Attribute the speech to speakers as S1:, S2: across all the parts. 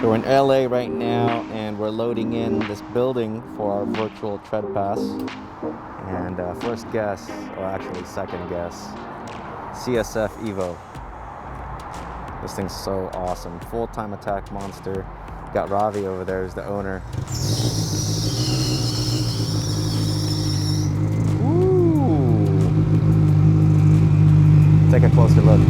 S1: So we're in LA right now, and we're loading in this building for our virtual Treadpass. And first guess, or actually second guess, CSF Evo. This thing's so awesome. Full-time attack monster. Got Ravi over there, who's the owner. Ooh. Take a closer look.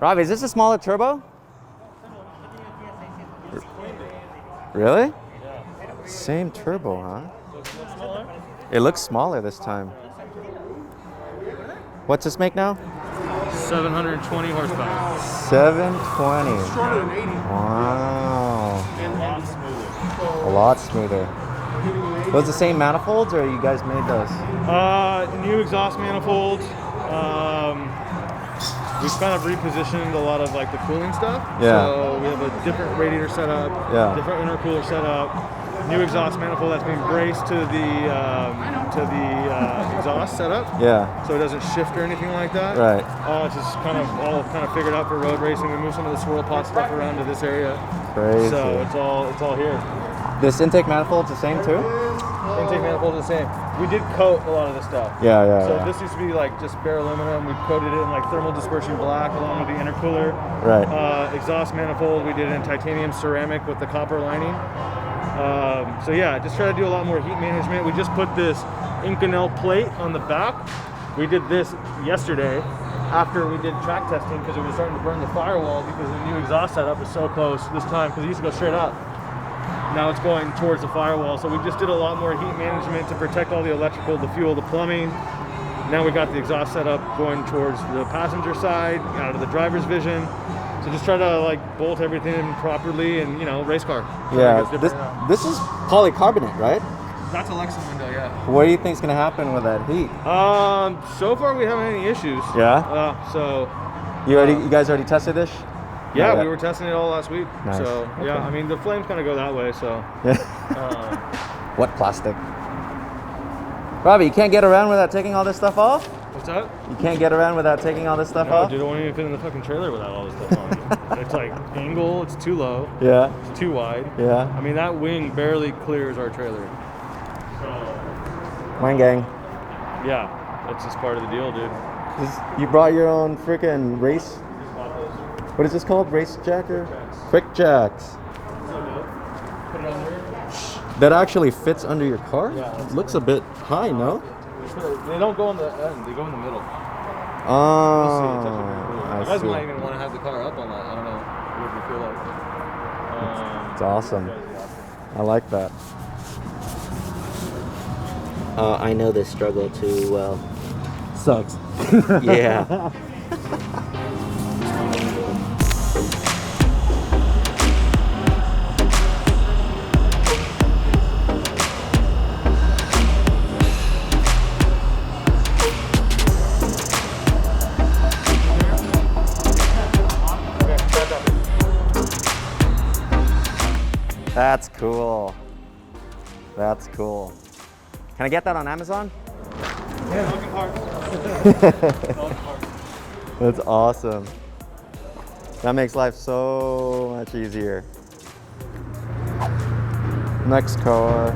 S1: Ravi, is this a smaller turbo? Really? Same turbo, huh? It looks smaller this time. What's this make now?
S2: 720 horsepower.
S1: 720. Wow. A lot smoother. Was it the same manifolds, or you guys made those?
S2: New exhaust manifold. We've kind of repositioned a lot of like the cooling stuff.
S1: Yeah.
S2: So we have a different radiator setup, different intercooler setup, new exhaust manifold that's being braced to the exhaust setup.
S1: Yeah.
S2: So it doesn't shift or anything like that.
S1: Right.
S2: It's just all kind of figured out for road racing. We moved some of the swirl pot stuff around to this area.
S1: Crazy.
S2: So it's all here.
S1: This intake manifold's the same too?
S2: Intake manifold is the same. We did coat a lot of this stuff.
S1: Yeah.
S2: So this used to be like just bare aluminum. We coated it in like thermal dispersion black along with the intercooler.
S1: Right.
S2: Exhaust manifold we did in titanium ceramic with the copper lining. So yeah, just try to do a lot more heat management. We just put this Inconel plate on the back. We did this yesterday after we did track testing because it was starting to burn the firewall because the new exhaust setup is so close this time because it used to go straight up. Now it's going towards the firewall. So we just did a lot more heat management to protect all the electrical, the fuel, the plumbing. Now we got the exhaust setup going towards the passenger side, out of the driver's vision. So just try to like bolt everything in properly and, you know, race car.
S1: Yeah, this is polycarbonate, right?
S2: That's a Lexus window, yeah.
S1: What do you think is going to happen with that heat?
S2: So far we haven't had any issues.
S1: Yeah? You guys already tested this?
S2: Yeah, we were testing it all last week.
S1: Nice.
S2: So yeah, I mean the flames kind of go that way. So
S1: yeah. What plastic? Robbie, you can't get around without taking all this stuff off?
S2: What's that?
S1: You can't get around without taking all this stuff off?
S2: Dude, I won't even fit in the fucking trailer without all this stuff on. It's like angle, it's too low.
S1: Yeah.
S2: It's too wide.
S1: Yeah.
S2: I mean that wing barely clears our trailer.
S1: Wang gang.
S2: Yeah, that's just part of the deal, dude.
S1: You brought your own freaking race. What is this called? Race jack or quick jacks?
S2: Put it on there.
S1: That actually fits under your car?
S2: Yeah.
S1: It looks a bit high, no?
S2: They don't go on the end, they go in the middle.
S1: Oh,
S2: We'll see. It's actually pretty cool.
S1: I
S2: You guys
S1: see.
S2: might even want to have the car up on that. I don't know what you feel like.
S1: It's awesome. I like that.
S3: I know this struggle too well.
S1: Sucks.
S3: Yeah.
S1: That's cool. That's cool. Can I get that on Amazon? That's awesome. That makes life so much easier. Next car.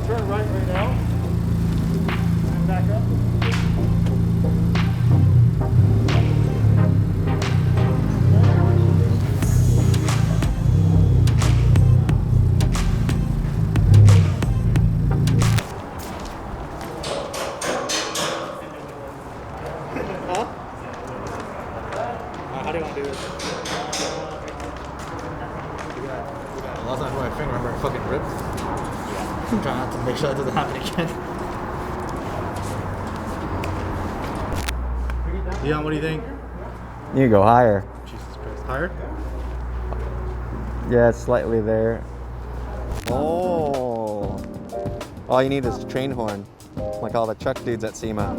S2: Turn right now. And back up. How do you want to do this? Last time I put my finger, remember it fucking ripped? I'm trying not to make sure that doesn't happen again. Dion, what do you think?
S1: You can go higher.
S2: Jesus Christ. Higher?
S1: Yeah, it's slightly there. Oh. All you need is a train horn, like all the truck dudes at SEMA.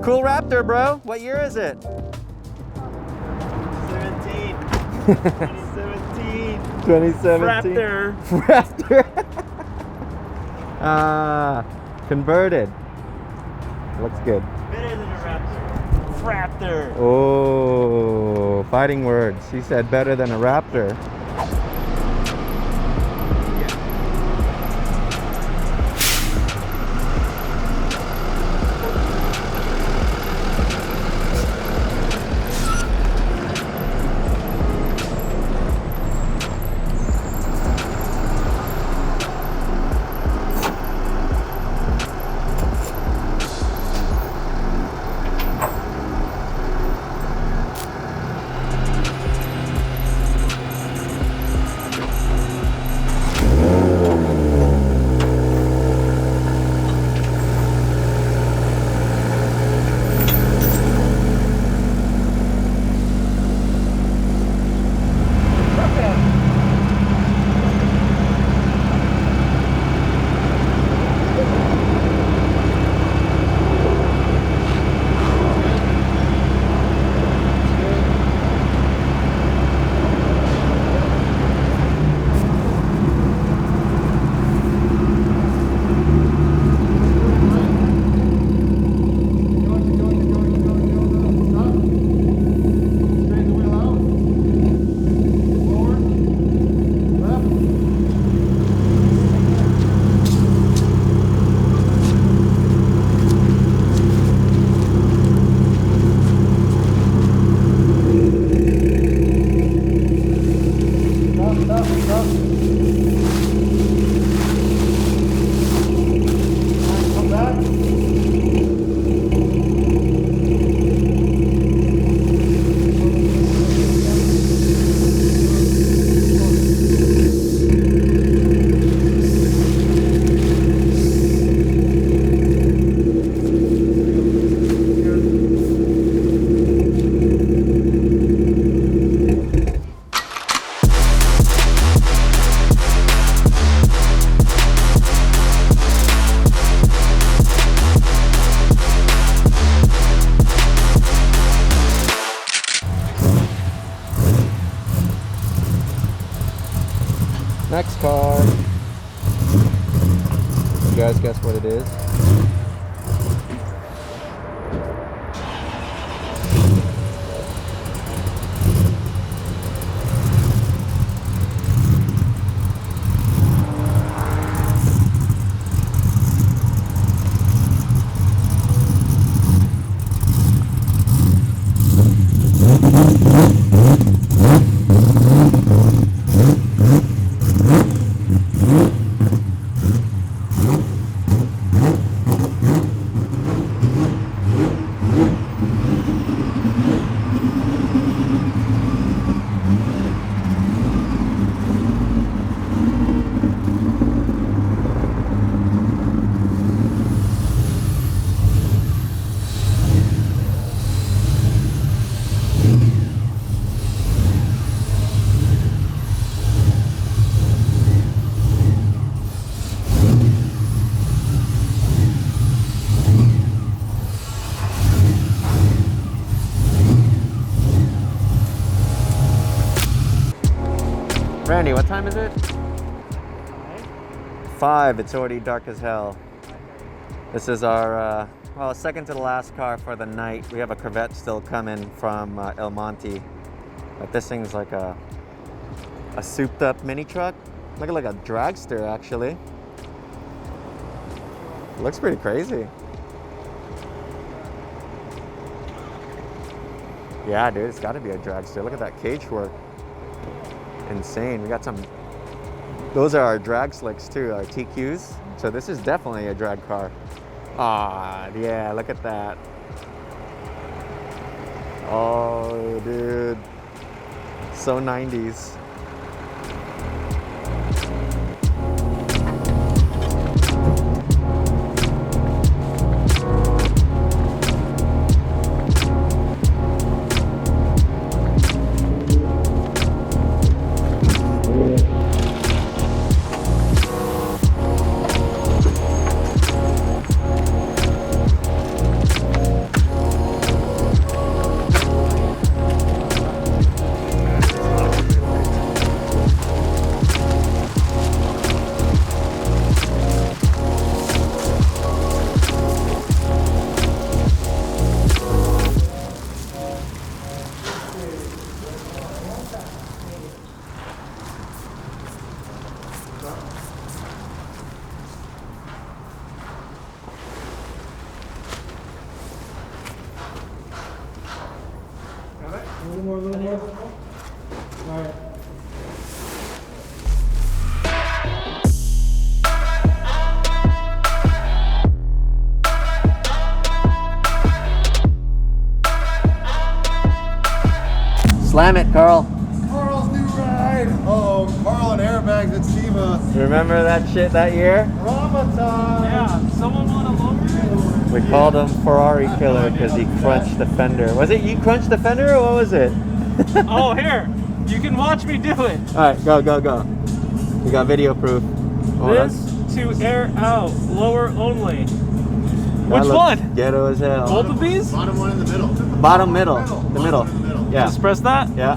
S1: Cool Raptor, bro. What year is it?
S3: 17. 2017.
S1: 2017.
S3: Raptor.
S1: Raptor. Converted. Looks good.
S3: Better than a Raptor. Raptor.
S1: Oh, fighting words. He said better than a Raptor. Next car. You guys guess what it is? Randy, what time is it? 5. It's already dark as hell. This is our, well, second to the last car for the night. We have a Corvette still coming from El Monte. But this thing's like a souped up mini truck. Looking like a dragster, actually. It looks pretty crazy. Yeah, dude, it's got to be a dragster. Look at that cage work. Insane. We got some. Those are our drag slicks too, our TQs. So this is definitely a drag car. Ah, yeah, look at that. Oh, dude. So 90s.
S2: A little more, a little more. All right.
S1: Slam it, Carl.
S2: Carl's new ride. Oh, Carl and airbags at SEMA.
S1: Remember that shit that year?
S2: Rama time. Yeah, someone want to lower it?
S1: We called him Ferrari Killer because he crunched the fender. Was it you crunched the fender or what was it?
S3: Oh, here. You can watch me do it.
S1: All right, go, go, go. We got video proof. Hold on.
S3: This to air out, lower only.
S1: That
S3: Which
S1: looks
S3: one?
S1: Ghetto as hell.
S3: Both of these?
S2: Bottom one in the middle.
S1: Bottom middle. The middle. Yeah.
S3: Just press that?
S1: Yeah.